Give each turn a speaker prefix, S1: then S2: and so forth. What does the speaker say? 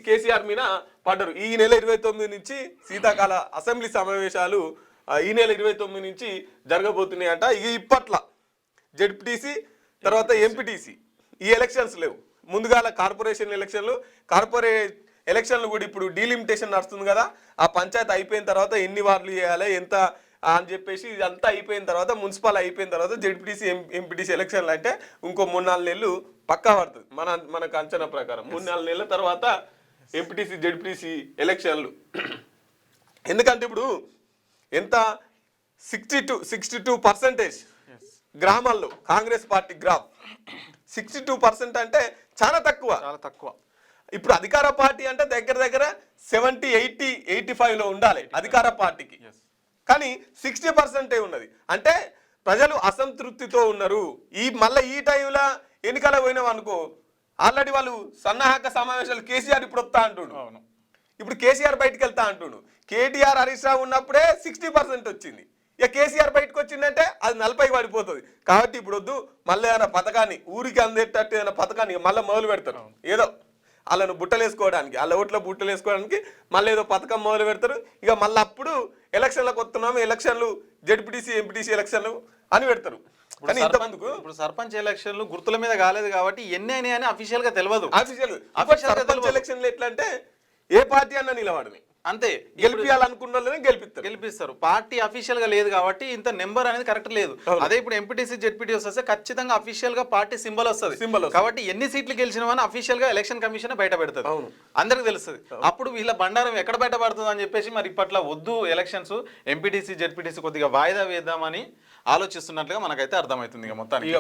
S1: కేసీఆర్ మీద పడ్డారు. ఈ నెల 29 నుంచి శీతాకాల అసెంబ్లీ సమావేశాలు ఈ నెల 29 నుంచి జరగబోతున్నాయంట. ఇప్పట్ల జెడ్పీటీసీ తర్వాత ఎంపీటీసీ ఈ ఎలక్షన్స్ లేవు. ముందుగాల కార్పొరేషన్ ఎలక్షన్లు కూడా ఇప్పుడు డీలిమిటేషన్ నడుస్తుంది కదా, ఆ పంచాయతీ అయిపోయిన తర్వాత ఎన్ని వార్డులు చేయాలి ఎంత అని చెప్పేసి ఇదంతా అయిపోయిన తర్వాత మున్సిపల్ అయిపోయిన తర్వాత జెడ్పీటీసీ ఎంపీటీసీ ఎలక్షన్లు అంటే ఇంకో 3-4 నెలలు పక్కా పడుతుంది మనకు అంచనా ప్రకారం. 3-4 నెలల తర్వాత ఎంపీటీసీ జెడ్పీటీసీ ఎలక్షన్లు. ఎందుకంటే ఇప్పుడు ఎంత 62% గ్రామాల్లో కాంగ్రెస్ పార్టీ గ్రాఫ్ 62% అంటే చాలా తక్కువ. ఇప్పుడు అధికార పార్టీ అంటే దగ్గర 70-80-85లో ఉండాలి అధికార పార్టీకి, కానీ 60% ఉన్నది. అంటే ప్రజలు అసంతృప్తితో ఉన్నారు. మళ్ళీ ఈ టైంలో ఎన్నికల పోయినాం అనుకో, ఆల్రెడీ వాళ్ళు సన్నాహక సమావేశాలు కేసీఆర్ ఇప్పుడు వస్తా అంటుండు, ఇప్పుడు కేసీఆర్ బయటకు వెళ్తా అంటుండు. కేటీఆర్ హరీష్ రావు ఉన్నప్పుడే 60% వచ్చింది. ఇక కేసీఆర్ బయటకు వచ్చిందంటే అది 40కి పడిపోతుంది. కాబట్టి ఇప్పుడు వద్దు, మళ్ళీ ఏదైనా పథకాన్ని ఊరికి అందేటట్టు ఏదైనా పథకాన్ని మళ్ళీ మొదలు పెడతారు. ఏదో వాళ్ళను బుట్టలేసుకోవడానికి, వాళ్ళ ఓట్ల బుట్టలు వేసుకోవడానికి మళ్ళీ ఏదో పథకం మొదలు పెడతారు. ఇక మళ్ళీ అప్పుడు ఎలక్షన్లకు వస్తున్నాము, ఎలక్షన్లు జెడ్పీటీసీ ఎంపీటీసీ ఎలక్షన్లు అని పెడతారు. కానీ ఇంతమందుకు
S2: ఇప్పుడు సర్పంచ్ ఎలక్షన్లు గుర్తుల మీద కాలేదు కాబట్టి ఎన్ని అయినాయి అని అఫీషియల్ గా తెలియదు.
S1: సర్పంచ్ ఎలక్షన్లు ఎట్లా అంటే ఏ పార్టీ అన్నా నిలబడని
S2: అంతే,
S1: గెలిపించాలనుకున్న వాళ్ళని
S2: గెలిపిస్తారు. పార్టీ అఫీషియల్ గా లేదు కాబట్టి ఇంత నెంబర్ అనేది కరెక్ట్ లేదు. అదే ఇప్పుడు ఎంపీటీసీ జెడ్పీటీ వస్తే ఖచ్చితంగా అఫీషియల్ గా పార్టీ సింబల్ వస్తుంది. కాబట్టి ఎన్ని సీట్లు గెలిచినవని అఫీషియల్ గా ఎలక్షన్ కమిషన్ బయట పెడుతుంది, అందరికి తెలుస్తుంది. అప్పుడు వీళ్ళ బండారం ఎక్కడ బయట పడుతుంది అని చెప్పేసి మరి ఇప్పట్లో వద్దు ఎలక్షన్స్, ఎంపీటీసీ జెడ్పీటీసీ కొద్దిగా వాయిదా వేద్దామని ఆలోచిస్తున్నట్లుగా మనకైతే అర్థమవుతుంది. ఇక మొత్తానికి